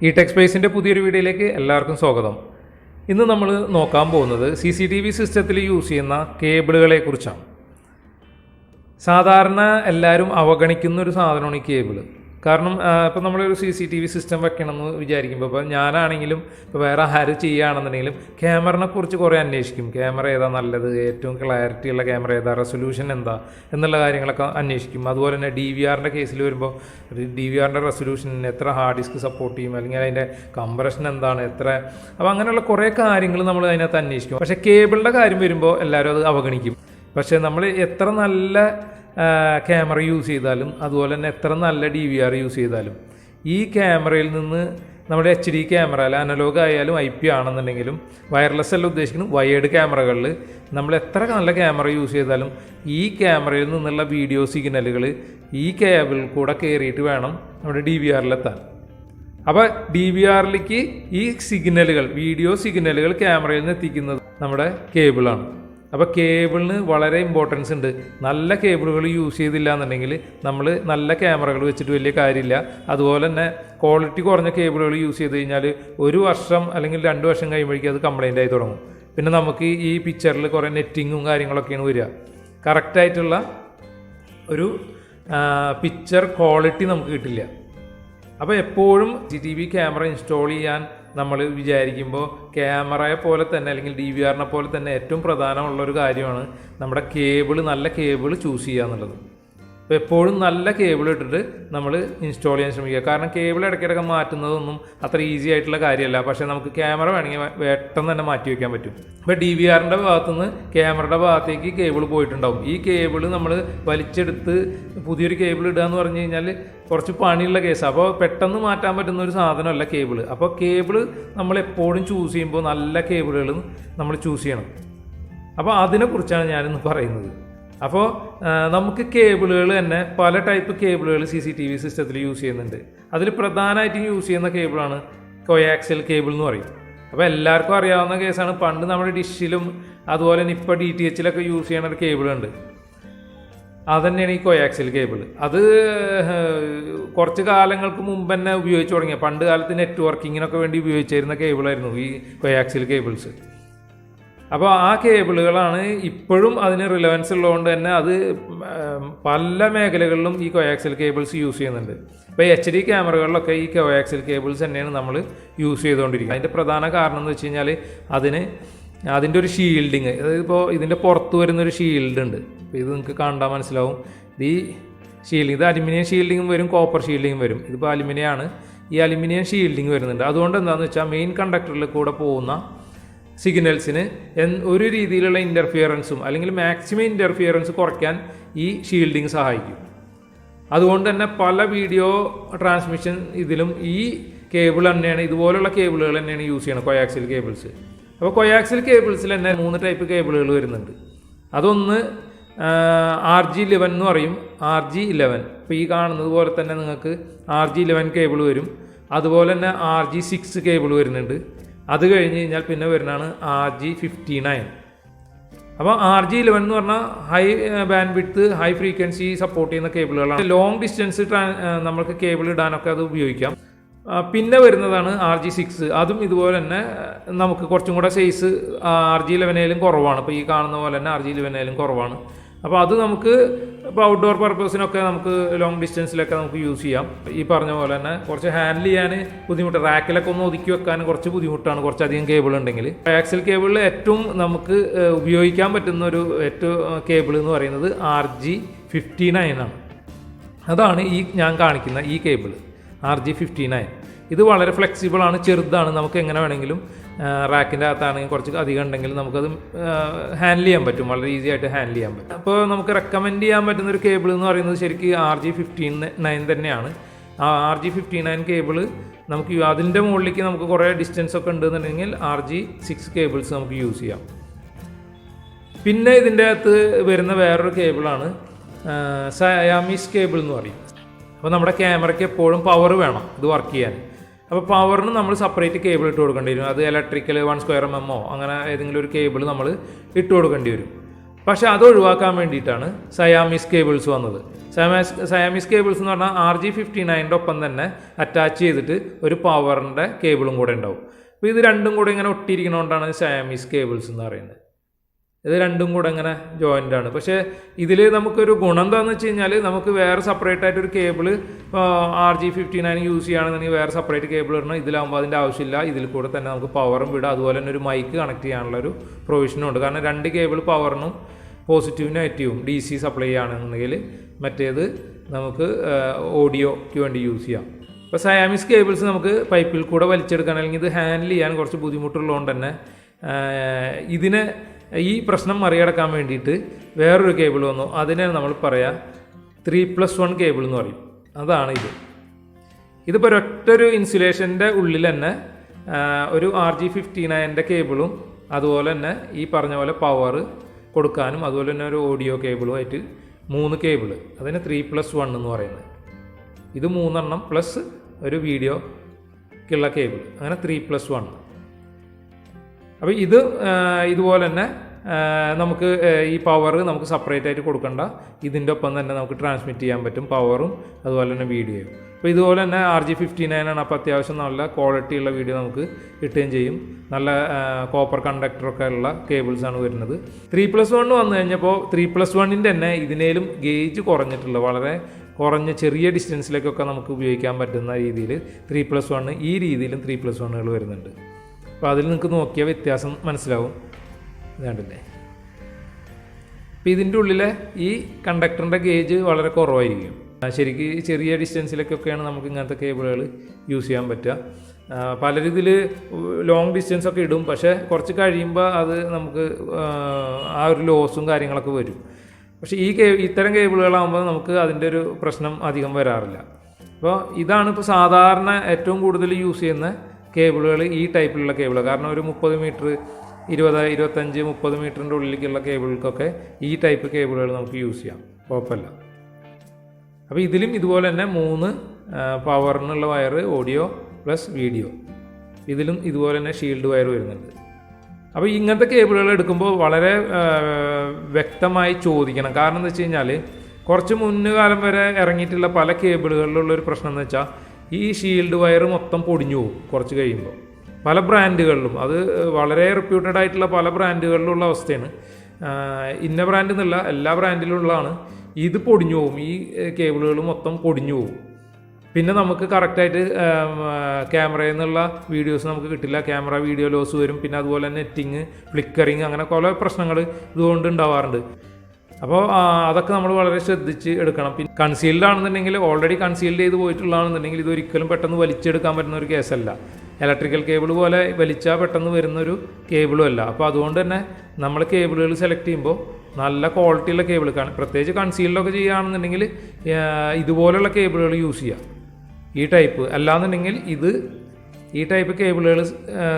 ഈ ടെക് സ്പേസിൻ്റെ പുതിയൊരു വീഡിയോയിലേക്ക് എല്ലാവർക്കും സ്വാഗതം. ഇന്ന് നമ്മൾ നോക്കാൻ പോകുന്നത് CCTV സിസ്റ്റത്തിൽ യൂസ് ചെയ്യുന്ന കേബിളുകളെ കുറിച്ചാണ്. സാധാരണ എല്ലാവരും അവഗണിക്കുന്ന ഒരു സാധനമാണ് ഈ കേബിള്. കാരണം ഇപ്പോൾ നമ്മളൊരു CCTV സിസ്റ്റം വെക്കണമെന്ന് വിചാരിക്കുമ്പോൾ ഇപ്പോൾ ഞാനാണെങ്കിലും ഇപ്പോൾ വേറെ ആര് ചെയ്യുകയാണെന്നുണ്ടെങ്കിലും ക്യാമറനെ കുറിച്ച് കുറേ അന്വേഷിക്കും. ക്യാമറ ഏതാ നല്ലത്, ഏറ്റവും ക്ലാരിറ്റി ഉള്ള ക്യാമറ ഏതാ, റെസൊല്യൂഷൻ എന്താ എന്നുള്ള കാര്യങ്ങളൊക്കെ അന്വേഷിക്കും. അതുപോലെ തന്നെ DVRൻ്റെ കേസിൽ വരുമ്പോൾ DVRൻ്റെ റെസൊല്യൂഷൻ എത്ര ഹാർഡ് ഡിസ്ക് സപ്പോർട്ട് ചെയ്യും, അല്ലെങ്കിൽ അതിൻ്റെ കംപ്രഷൻ എന്താണ്, എത്ര, അപ്പോൾ അങ്ങനെയുള്ള കുറേ കാര്യങ്ങൾ നമ്മൾ അതിനകത്ത് അന്വേഷിക്കും. പക്ഷേ കേബിളിൻ്റെ കാര്യം വരുമ്പോൾ എല്ലാവരും അത് അവഗണിക്കും. പക്ഷേ നമ്മൾ എത്ര നല്ല ക്യാമറ യൂസ് ചെയ്താലും അതുപോലെ തന്നെ എത്ര നല്ല DVR യൂസ് ചെയ്താലും ഈ ക്യാമറയിൽ നിന്ന് നമ്മുടെ HD ക്യാമറ അല്ല അനലോഗ് ആയാലും IP ആണെന്നുണ്ടെങ്കിലും വയർലെസ് അല്ല ഉദ്ദേശിക്കുന്നത്, വയേർഡ് ക്യാമറകളിൽ നമ്മൾ എത്ര നല്ല ക്യാമറ യൂസ് ചെയ്താലും ഈ ക്യാമറയിൽ നിന്നുള്ള വീഡിയോ സിഗ്നലുകൾ ഈ കേബിളിൽ കൂടെ കയറിയിട്ട് വേണം നമ്മുടെ DVRലെത്താൻ. അപ്പോൾ DVRലേക്ക് ഈ സിഗ്നലുകൾ, വീഡിയോ സിഗ്നലുകൾ ക്യാമറയിൽ നിന്ന് എത്തിക്കുന്നത് നമ്മുടെ കേബിളാണ്. അപ്പോൾ കേബിളിന് വളരെ ഇമ്പോർട്ടൻസ് ഉണ്ട്. നല്ല കേബിളുകൾ യൂസ് ചെയ്തില്ല എന്നുണ്ടെങ്കിൽ നമ്മൾ നല്ല ക്യാമറകൾ വെച്ചിട്ട് വലിയ കാര്യമില്ല. അതുപോലെ തന്നെ ക്വാളിറ്റി കുറഞ്ഞ കേബിളുകൾ യൂസ് ചെയ്ത് കഴിഞ്ഞാൽ 1 വർഷം അല്ലെങ്കിൽ 2 വർഷം കഴിയുമ്പോഴേക്കും അത് കംപ്ലൈൻ്റ് ആയി തുടങ്ങും. പിന്നെ നമുക്ക് ഈ പിക്ചറിൽ കുറേ നെറ്റിങ്ങും കാര്യങ്ങളൊക്കെയാണ് വരിക. കറക്റ്റായിട്ടുള്ള ഒരു പിക്ചർ ക്വാളിറ്റി നമുക്ക് കിട്ടില്ല. അപ്പോൾ എപ്പോഴും CCTV ക്യാമറ ഇൻസ്റ്റാൾ ചെയ്യാൻ നമ്മൾ വിചാരിക്കുമ്പോൾ ക്യാമറയെ പോലെ തന്നെ അല്ലെങ്കിൽ DVRനെ പോലെ തന്നെ ഏറ്റവും പ്രധാനമുള്ളൊരു കാര്യമാണ് നമ്മുടെ കേബിള്, നല്ല കേബിള് ചൂസ് ചെയ്യുക എന്നുള്ളത്. അപ്പോൾ എപ്പോഴും നല്ല കേബിൾ ഇട്ടിട്ട് നമ്മൾ ഇൻസ്റ്റാൾ ചെയ്യാൻ ശ്രമിക്കുക. കാരണം കേബിൾ ഇടയ്ക്കിടയ്ക്ക് മാറ്റുന്നതൊന്നും അത്ര ഈസി ആയിട്ടുള്ള കാര്യമല്ല. പക്ഷേ നമുക്ക് ക്യാമറ വേണമെങ്കിൽ പെട്ടെന്ന് തന്നെ മാറ്റി വയ്ക്കാൻ പറ്റും. ഇപ്പോൾ DVRൻ്റെ ഭാഗത്തുനിന്ന് ക്യാമറയുടെ ഭാഗത്തേക്ക് കേബിൾ പോയിട്ടുണ്ടാവും. ഈ കേബിൾ നമ്മൾ വലിച്ചെടുത്ത് പുതിയൊരു കേബിൾ ഇടുക എന്ന് പറഞ്ഞു കഴിഞ്ഞാൽ കുറച്ച് പണിയുള്ള കേസാണ്. അപ്പോൾ പെട്ടെന്ന് മാറ്റാൻ പറ്റുന്ന ഒരു സാധനമല്ല കേബിള്. അപ്പോൾ കേബിള് നമ്മൾ എപ്പോഴും ചൂസ് ചെയ്യുമ്പോൾ നല്ല കേബിളുകൾ നമ്മൾ ചൂസ് ചെയ്യണം. അപ്പോൾ അതിനെക്കുറിച്ചാണ് ഞാനിന്ന് പറയുന്നത്. അപ്പോൾ നമുക്ക് കേബിളുകൾ തന്നെ പല ടൈപ്പ് കേബിളുകൾ CCTV സിസ്റ്റത്തിൽ യൂസ് ചെയ്യുന്നുണ്ട്. അതിൽ പ്രധാനമായിട്ടും യൂസ് ചെയ്യുന്ന കേബിളാണ് കോയാക്സിയൽ കേബിൾ എന്ന് പറയും. അപ്പോൾ എല്ലാവർക്കും അറിയാവുന്ന കേസാണ്. പണ്ട് നമ്മുടെ ഡിഷിലും അതുപോലെ തന്നെ ഇപ്പോൾ DTHലൊക്കെ യൂസ് ചെയ്യുന്ന ഒരു കേബിളുണ്ട്. അതുതന്നെയാണ് ഈ കോയാക്സിയൽ കേബിൾ. അത് കുറച്ച് കാലങ്ങൾക്ക് മുമ്പ് തന്നെ ഉപയോഗിച്ച് തുടങ്ങിയ, പണ്ട് കാലത്ത് നെറ്റ്വർക്കിങ്ങിനൊക്കെ വേണ്ടി ഉപയോഗിച്ചിരുന്ന കേബിളായിരുന്നു ഈ കോയാക്സിയൽ കേബിൾസ്. അപ്പോൾ ആ കേബിളുകളാണ് ഇപ്പോഴും അതിന് റിലവൻസ് ഉള്ളതുകൊണ്ട് തന്നെ അത് പല മേഖലകളിലും ഈ കോയാക്സിയൽ കേബിൾസ് യൂസ് ചെയ്യുന്നുണ്ട്. ഇപ്പോൾ HD ക്യാമറകളിലൊക്കെ ഈ കോയാക്സിയൽ കേബിൾസ് തന്നെയാണ് നമ്മൾ യൂസ് ചെയ്തുകൊണ്ടിരിക്കുന്നത്. അതിൻ്റെ പ്രധാന കാരണം എന്ന് വെച്ച് കഴിഞ്ഞാൽ അതിൻ്റെ ഒരു ഷീൽഡിങ്, അതായത് ഇപ്പോൾ ഇതിൻ്റെ പുറത്ത് വരുന്നൊരു ഷീൽഡ് ഉണ്ട്. അപ്പോൾ ഇത് നിങ്ങൾക്ക് കണ്ടാൽ മനസ്സിലാവും. ഈ ഷീൽഡിങ്, ഇത് അലുമിനിയം ഷീൽഡിങ്ങും വരും, കോപ്പർ ഷീൽഡിങ്ങും വരും. ഇതിപ്പോൾ അലുമിനിയമാണ്. ഈ അലുമിനിയം ഷീൽഡിങ് വരുന്നുണ്ട്. അതുകൊണ്ട് എന്താണെന്ന് വെച്ചാൽ മെയിൻ കണ്ടക്ടറിൽ കൂടെ പോകുന്ന സിഗ്നൽസിന് ഒരു രീതിയിലുള്ള ഇൻ്റർഫിയറൻസും അല്ലെങ്കിൽ മാക്സിമം ഇൻ്റർഫിയറൻസ് കുറയ്ക്കാൻ ഈ ഷീൽഡിങ് സഹായിക്കും. അതുകൊണ്ട് തന്നെ പല വീഡിയോ ട്രാൻസ്മിഷൻ ഇതിലും ഈ കേബിൾ തന്നെയാണ്, ഇതുപോലുള്ള കേബിളുകൾ തന്നെയാണ് യൂസ് ചെയ്യണം, കോയാക്സിയൽ കേബിൾസ്. അപ്പോൾ കോയാക്സിയൽ കേബിൾസിൽ തന്നെ 3 ടൈപ്പ് കേബിളുകൾ വരുന്നുണ്ട്. അതൊന്ന് RG11 എന്ന് പറയും, RG11. ഇപ്പോൾ ഈ കാണുന്നത് പോലെ തന്നെ നിങ്ങൾക്ക് RG11 കേബിൾ വരും. അതുപോലെ തന്നെ RG6 കേബിൾ വരുന്നുണ്ട്. അത് കഴിഞ്ഞ് കഴിഞ്ഞാൽ പിന്നെ വരുന്നതാണ് RG59. അപ്പോൾ RG11 എന്ന് പറഞ്ഞാൽ high band width, high frequency support ചെയ്യുന്ന കേബിളുകളാണ്. ലോങ് ഡിസ്റ്റൻസ് നമുക്ക് കേബിൾ ഇടാനൊക്കെ അത് ഉപയോഗിക്കാം. പിന്നെ വരുന്നതാണ് RG6. അതും ഇതുപോലെ തന്നെ നമുക്ക് കുറച്ചും കൂടെ സൈസ് RG11 കുറവാണ്. ഇപ്പോൾ ഈ കാണുന്ന പോലെ തന്നെ RG11 കുറവാണ്. അപ്പോൾ അത് നമുക്ക് ഇപ്പോൾ ഔട്ട്ഡോർ പർപ്പസിനൊക്കെ നമുക്ക് ലോങ് ഡിസ്റ്റൻസിലൊക്കെ നമുക്ക് യൂസ് ചെയ്യാം. ഈ പറഞ്ഞ പോലെ തന്നെ കുറച്ച് ഹാൻഡിൽ ചെയ്യാൻ ബുദ്ധിമുട്ട്, റാക്കിലൊക്കെ ഒന്ന് ഒതുക്കി വെക്കാൻ കുറച്ച് ബുദ്ധിമുട്ടാണ് കുറച്ചധികം കേബിൾ ഉണ്ടെങ്കിൽ. ആക്സിയൽ കേബിളിൽ ഏറ്റവും നമുക്ക് ഉപയോഗിക്കാൻ പറ്റുന്ന ഒരു കേബിൾ എന്ന് പറയുന്നത് RG59 ആണ്. അതാണ് ഈ ഞാൻ കാണിക്കുന്ന ഈ കേബിൾ RG59. ഇത് വളരെ ഫ്ലെക്സിബിൾ ആണ്, ചെറുതാണ്. നമുക്ക് എങ്ങനെ വേണമെങ്കിലും റാക്കിൻ്റെ അകത്താണെങ്കിൽ കുറച്ച് അധികം ഉണ്ടെങ്കിൽ നമുക്കത് ഹാൻഡിൽ ചെയ്യാൻ പറ്റും, വളരെ ഈസി ആയിട്ട് ഹാൻഡിൽ ചെയ്യാൻ പറ്റും. അപ്പോൾ നമുക്ക് റെക്കമെൻഡ് ചെയ്യാൻ പറ്റുന്ന ഒരു കേബിൾ എന്ന് പറയുന്നത് ശരിക്കും RG59 തന്നെയാണ്. RG59 കേബിൾ നമുക്ക് അതിൻ്റെ മുകളിലേക്ക് നമുക്ക് കുറേ ഡിസ്റ്റൻസ് ഒക്കെ ഉണ്ടെന്നുണ്ടെങ്കിൽ RG6 കേബിൾസ് നമുക്ക് യൂസ് ചെയ്യാം. പിന്നെ ഇതിൻ്റെ അകത്ത് വരുന്ന വേറൊരു കേബിളാണ് സയാമീസ് കേബിൾ എന്ന് പറയും. അപ്പോൾ നമ്മുടെ ക്യാമറയ്ക്ക് എപ്പോഴും പവർ വേണം ഇത് വർക്ക് ചെയ്യാൻ. അപ്പോൾ പവറിന് നമ്മൾ സെപ്പറേറ്റ് കേബിൾ ഇട്ട് കൊടുക്കേണ്ടി വരും. അത് ഇലക്ട്രിക്കൽ 1² mm അങ്ങനെ ഏതെങ്കിലും ഒരു കേബിൾ നമ്മൾ ഇട്ട് കൊടുക്കേണ്ടി വരും. പക്ഷേ അത് ഒഴിവാക്കാൻ വേണ്ടിയിട്ടാണ് സയാമീസ് കേബിൾസ് വന്നത്. സയാമീസ് കേബിൾസ് എന്ന് പറഞ്ഞാൽ RG59 ഒപ്പം തന്നെ അറ്റാച്ച് ചെയ്തിട്ട് ഒരു പവറിൻ്റെ കേബിളും കൂടെ ഉണ്ടാവും. അപ്പോൾ ഇത് രണ്ടും കൂടെ ഇങ്ങനെ ഒട്ടിയിരിക്കുന്നതുകൊണ്ടാണ് സയാമീസ് കേബിൾസ് എന്ന് പറയുന്നത്. ഇത് രണ്ടും കൂടെ ഇങ്ങനെ ജോയിൻ്റ് ആണ്. പക്ഷേ ഇതിൽ നമുക്കൊരു ഗുണം എന്താണെന്ന് വെച്ച് കഴിഞ്ഞാൽ നമുക്ക് വേറെ സെപ്പറേറ്റ് ആയിട്ടൊരു കേബിൾ RG59 യൂസ് ചെയ്യുകയാണെന്നുണ്ടെങ്കിൽ വേറെ സെപ്പറേറ്റ് കേബിൾ ഇടണം. ഇതിലാകുമ്പോൾ അതിൻ്റെ ആവശ്യമില്ല. ഇതിൽ കൂടെ തന്നെ നമുക്ക് പവറും വിടാം. അതുപോലെ തന്നെ ഒരു മൈക്ക് കണക്ട് ചെയ്യാനുള്ളൊരു പ്രൊവിഷനും ഉണ്ട്. കാരണം 2 കേബിൾ പവറിനും പോസിറ്റീവും നെഗറ്റീവും DC സപ്ലൈ ചെയ്യുകയാണെന്നുണ്ടെങ്കിൽ മറ്റേത് നമുക്ക് ഓഡിയോയ്ക്ക് വേണ്ടി യൂസ് ചെയ്യാം. ഇപ്പോൾ സയാമീസ് കേബിൾസ് നമുക്ക് പൈപ്പിൽ കൂടെ വലിച്ചെടുക്കാൻ അല്ലെങ്കിൽ ഇത് ഹാൻഡിൽ ചെയ്യാൻ കുറച്ച് ബുദ്ധിമുട്ടുള്ളതുകൊണ്ട് തന്നെ ഇതിനെ ഈ പ്രശ്നം മറികടക്കാൻ വേണ്ടിയിട്ട് വേറൊരു കേബിൾ വന്നു. അതിനെ നമ്മൾ പറയാം 3+1 കേബിൾ എന്ന് പറയും. അതാണ് ഇതിപ്പോൾ ഒരൊറ്റൊരു ഇൻസുലേഷൻ്റെ ഉള്ളിൽ തന്നെ ഒരു RG59 കേബിളും അതുപോലെ തന്നെ ഈ പറഞ്ഞ പോലെ പവർ കൊടുക്കാനും അതുപോലെ തന്നെ ഒരു ഓഡിയോ കേബിളുമായിട്ട് 3 കേബിൾ, അതിന് 3+1 എന്ന് പറയുന്നത്. ഇത് 3 പ്ലസ് ഒരു വീഡിയോക്കുള്ള കേബിൾ, അങ്ങനെ 3+1. അപ്പോൾ ഇതുപോലെ തന്നെ നമുക്ക് ഈ പവർ നമുക്ക് സെപ്പറേറ്റ് ആയിട്ട് കൊടുക്കണ്ട. ഇതിൻ്റെ ഒപ്പം തന്നെ നമുക്ക് ട്രാൻസ്മിറ്റ് ചെയ്യാൻ പറ്റും പവറും അതുപോലെ തന്നെ വീഡിയോയും. അപ്പോൾ ഇതുപോലെ തന്നെ RG59 ആണ്. അപ്പോൾ അത്യാവശ്യം നല്ല ക്വാളിറ്റി ഉള്ള വീഡിയോ നമുക്ക് കിട്ടുകയും ചെയ്യും. നല്ല കോപ്പർ കണ്ടക്ടറൊക്കെ ഉള്ള കേബിൾസാണ് വരുന്നത്. 3+1 വന്നു കഴിഞ്ഞപ്പോൾ 3+1 തന്നെ ഇതിനേലും ഗേജ് കുറഞ്ഞിട്ടുള്ള വളരെ കുറഞ്ഞ ചെറിയ ഡിസ്റ്റൻസിലേക്കൊക്കെ നമുക്ക് ഉപയോഗിക്കാൻ പറ്റുന്ന രീതിയിൽ 3+1 ഈ രീതിയിലും 3+1 വരുന്നുണ്ട്. അപ്പോൾ അതിൽ നിങ്ങൾക്ക് നോക്കിയാൽ വ്യത്യാസം മനസ്സിലാവും. ഇതാണ്ടല്ലേ. അപ്പോൾ ഇതിൻ്റെ ഉള്ളിലെ ഈ കണ്ടക്ടറിൻ്റെ ഗേജ് വളരെ കുറവായിരിക്കും. ശരിക്കും ചെറിയ ഡിസ്റ്റൻസിലേക്കൊക്കെയാണ് നമുക്ക് ഇങ്ങനത്തെ കേബിളുകൾ യൂസ് ചെയ്യാൻ പറ്റുക. പലരും ഇതിൽ ലോങ് ഡിസ്റ്റൻസ് ഒക്കെ ഇടും. പക്ഷേ കുറച്ച് കഴിയുമ്പോൾ അത് നമുക്ക് ആ ഒരു ലോസും കാര്യങ്ങളൊക്കെ വരും. പക്ഷേ ഇത്തരം കേബിളുകളാകുമ്പോൾ നമുക്ക് അതിൻ്റെ ഒരു പ്രശ്നം അധികം വരാറില്ല. അപ്പോൾ ഇതാണ് ഇപ്പോൾ സാധാരണ ഏറ്റവും കൂടുതൽ യൂസ് ചെയ്യുന്ന കേബിളുകൾ, ഈ ടൈപ്പിലുള്ള കേബിൾ. കാരണം ഒരു 30 മീറ്റർ 20, 25, 30 മീറ്ററിൻ്റെ ഉള്ളിലേക്കുള്ള കേബിൾക്കൊക്കെ ഈ ടൈപ്പ് കേബിളുകൾ നമുക്ക് യൂസ് ചെയ്യാം, കുഴപ്പമില്ല. അപ്പോൾ ഇതിലും ഇതുപോലെ തന്നെ 3 പവറിനുള്ള വയർ, ഓഡിയോ പ്ലസ് വീഡിയോ. ഇതിലും ഇതുപോലെ തന്നെ ഷീൽഡ് വയർ വരുന്നുണ്ട്. അപ്പോൾ ഇങ്ങനത്തെ കേബിളുകൾ എടുക്കുമ്പോൾ വളരെ വ്യക്തമായി ചോദിക്കണം. കാരണം എന്താ വെച്ച് കഴിഞ്ഞാൽ കുറച്ച് മുൻകാലം വരെ ഇറങ്ങിയിട്ടുള്ള പല കേബിളുകളിലുള്ളൊരു പ്രശ്നം എന്ന് വെച്ചാൽ ഈ ഷീൽഡ് വയർ മൊത്തം പൊടിഞ്ഞു പോകും കുറച്ച് കഴിയുമ്പോൾ. പല ബ്രാൻഡുകളിലും, അത് വളരെ റെപ്യൂട്ടഡ് ആയിട്ടുള്ള പല ബ്രാൻഡുകളിലുള്ള അവസ്ഥയാണ്. ഇന്ന ബ്രാൻഡ് എന്നല്ല, എല്ലാ ബ്രാൻഡിലുള്ളതാണ്. ഇത് പൊടിഞ്ഞു പോകും, ഈ കേബിളുകൾ മൊത്തം പൊടിഞ്ഞു പോകും. പിന്നെ നമുക്ക് കറക്റ്റായിട്ട് ക്യാമറയിൽ നിന്നുള്ള വീഡിയോസ് നമുക്ക് കിട്ടില്ല. ക്യാമറ വീഡിയോ ലോസ് വരും. പിന്നെ അതുപോലെ നെറ്റിങ്, ഫ്ലിക്കറിങ്, അങ്ങനെ പല പ്രശ്നങ്ങൾ ഇതുകൊണ്ട് ഉണ്ടാവാറുണ്ട്. അപ്പോൾ അതൊക്കെ നമ്മൾ വളരെ ശ്രദ്ധിച്ച് എടുക്കണം. പിന്നെ കൺസീൽഡ് ആണെന്നുണ്ടെങ്കിൽ, ഓൾറെഡി കൺസീൽഡ് ചെയ്ത് പോയിട്ടുള്ളതാണെന്നുണ്ടെങ്കിൽ ഇതൊരിക്കലും പെട്ടെന്ന് വലിച്ചെടുക്കാൻ പറ്റുന്ന ഒരു കേസല്ല. ഇലക്ട്രിക്കൽ കേബിൾ പോലെ വലിച്ചാൽ പെട്ടെന്ന് വരുന്നൊരു കേബിളും അല്ല. അപ്പോൾ അതുകൊണ്ട് തന്നെ നമ്മൾ കേബിളുകൾ സെലക്ട് ചെയ്യുമ്പോൾ നല്ല ക്വാളിറ്റിയുള്ള കേബിൾ, പ്രത്യേകിച്ച് കൺസീൽഡൊക്കെ ചെയ്യുകയാണെന്നുണ്ടെങ്കിൽ ഇതുപോലുള്ള കേബിളുകൾ യൂസ് ചെയ്യുക, ഈ ടൈപ്പ്. അല്ലാന്നുണ്ടെങ്കിൽ ഈ ടൈപ്പ് കേബിളുകൾ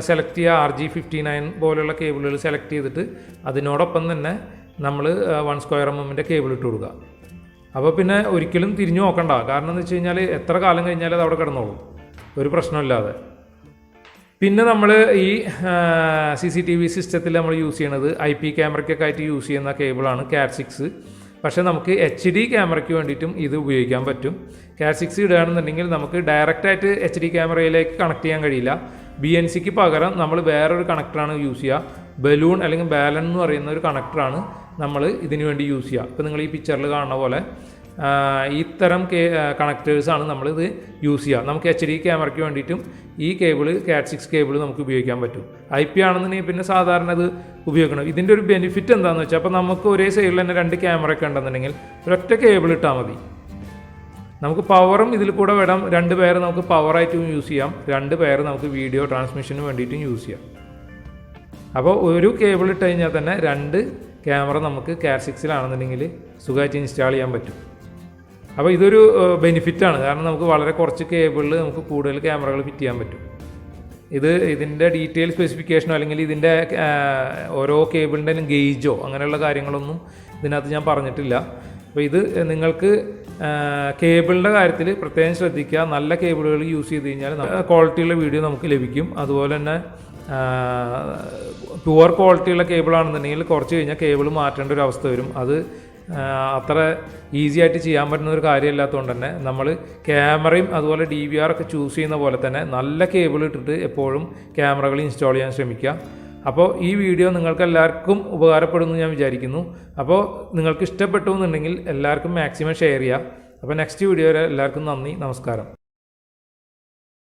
സെലക്ട് ചെയ്യുക. RG59 പോലെയുള്ള കേബിളുകൾ സെലക്ട് ചെയ്തിട്ട് അതിനോടൊപ്പം തന്നെ നമ്മൾ 1 സ്ക്വയർ mm കേബിൾ ഇട്ട് കൊടുക്കുക. അപ്പോൾ പിന്നെ ഒരിക്കലും തിരിഞ്ഞു നോക്കണ്ട. കാരണം എന്ന് വെച്ച് കഴിഞ്ഞാൽ എത്ര കാലം കഴിഞ്ഞാൽ അത് അവിടെ കിടന്നോളും, ഒരു പ്രശ്നമില്ലാതെ. പിന്നെ നമ്മൾ ഈ CCTV സിസ്റ്റത്തിൽ നമ്മൾ യൂസ് ചെയ്യണത് IP ക്യാമറയ്ക്കൊക്കെ ആയിട്ട് യൂസ് ചെയ്യുന്ന കേബിളാണ് CAT 6. പക്ഷേ നമുക്ക് HD ക്യാമറയ്ക്ക് വേണ്ടിയിട്ടും ഇത് ഉപയോഗിക്കാൻ പറ്റും. CAT 6 ഇടുകയാണെന്നുണ്ടെങ്കിൽ നമുക്ക് ഡയറക്റ്റായിട്ട് HD ക്യാമറയിലേക്ക് കണക്ട് ചെയ്യാൻ കഴിയില്ല. BNCക്ക് പകരം നമ്മൾ വേറൊരു കണക്ടറാണ് യൂസ് ചെയ്യുക. ബലൂൺ അല്ലെങ്കിൽ ബാലൻ എന്ന് പറയുന്ന ഒരു കണക്ടറാണ് നമ്മൾ ഇതിനു വേണ്ടി യൂസ് ചെയ്യുക. ഇപ്പോൾ നിങ്ങൾ ഈ പിക്ചറിൽ കാണുന്ന പോലെ ഇത്തരം കണക്ടേഴ്സാണ് നമ്മളിത് യൂസ് ചെയ്യുക. നമുക്ക് HD ക്യാമറയ്ക്ക് വേണ്ടിയിട്ടും ഈ കേബിൾ CAT 6 കേബിൾ നമുക്ക് ഉപയോഗിക്കാൻ പറ്റും. IP ആണെന്നുണ്ടെങ്കിൽ പിന്നെ സാധാരണ ഇത് ഉപയോഗിക്കണം. ഇതിൻ്റെ ഒരു ബെനിഫിറ്റ് എന്താണെന്ന് വെച്ചാൽ, അപ്പോൾ നമുക്ക് ഒരേ സൈഡിൽ തന്നെ 2 ക്യാമറയൊക്കെ ഉണ്ടെന്നുണ്ടെങ്കിൽ ഒരൊറ്റ കേബിൾ ഇട്ടാൽ മതി. നമുക്ക് പവറും ഇതിൽ കൂടെ വിടാം. 2 പെയർ നമുക്ക് പവറായിട്ടും യൂസ് ചെയ്യാം, 2 പെയർ നമുക്ക് വീഡിയോ ട്രാൻസ്മിഷന് വേണ്ടിയിട്ടും യൂസ് ചെയ്യാം. അപ്പോൾ ഒരു കേബിൾ ഇട്ട് കഴിഞ്ഞാൽ തന്നെ 2 ക്യാമറ നമുക്ക് CAT 6-ലാണെന്നുണ്ടെങ്കിൽ സുഖമായിട്ട് ഇൻസ്റ്റാൾ ചെയ്യാൻ പറ്റും. അപ്പോൾ ഇതൊരു ബെനിഫിറ്റാണ്. കാരണം നമുക്ക് വളരെ കുറച്ച് കേബിളിൽ നമുക്ക് കൂടുതൽ ക്യാമറകൾ ഫിറ്റ് ചെയ്യാൻ പറ്റും. ഇതിൻ്റെ ഡീറ്റെയിൽ സ്പെസിഫിക്കേഷനോ അല്ലെങ്കിൽ ഇതിൻ്റെ ഓരോ കേബിളിൻ്റെ ഗേജോ അങ്ങനെയുള്ള കാര്യങ്ങളൊന്നും ഇതിനകത്ത് ഞാൻ പറഞ്ഞിട്ടില്ല. അപ്പോൾ ഇത് നിങ്ങൾക്ക് കേബിളിൻ്റെ കാര്യത്തിൽ പ്രത്യേകം ശ്രദ്ധിക്കുക. നല്ല കേബിളുകൾ യൂസ് ചെയ്ത് കഴിഞ്ഞാൽ ക്വാളിറ്റിയുള്ള വീഡിയോ നമുക്ക് ലഭിക്കും. അതുപോലെ തന്നെ പുവർ ക്വാളിറ്റിയുള്ള കേബിളാണെന്നുണ്ടെങ്കിൽ കുറച്ച് കഴിഞ്ഞാൽ കേബിൾ മാറ്റേണ്ട ഒരു അവസ്ഥ വരും. അത് അത്ര ഈസി ആയിട്ട് ചെയ്യാൻ പറ്റുന്ന ഒരു കാര്യമില്ലാത്തതുകൊണ്ട് തന്നെ നമ്മൾ ക്യാമറയും അതുപോലെ DVR ഒക്കെ ചൂസ് ചെയ്യുന്ന പോലെ തന്നെ നല്ല കേബിൾ ഇട്ടിട്ട് എപ്പോഴും ക്യാമറകൾ ഇൻസ്റ്റാൾ ചെയ്യാൻ ശ്രമിക്കുക. അപ്പോൾ ഈ വീഡിയോ നിങ്ങൾക്ക് എല്ലാവർക്കും ഉപകാരപ്പെടുമെന്ന് ഞാൻ വിചാരിക്കുന്നു. അപ്പോൾ നിങ്ങൾക്ക് ഇഷ്ടപ്പെട്ടു എന്നുണ്ടെങ്കിൽ എല്ലാവർക്കും മാക്സിമം ഷെയർ ചെയ്യുക. അപ്പോൾ നെക്സ്റ്റ് വീഡിയോ വരെ എല്ലാവർക്കും നന്ദി, നമസ്കാരം.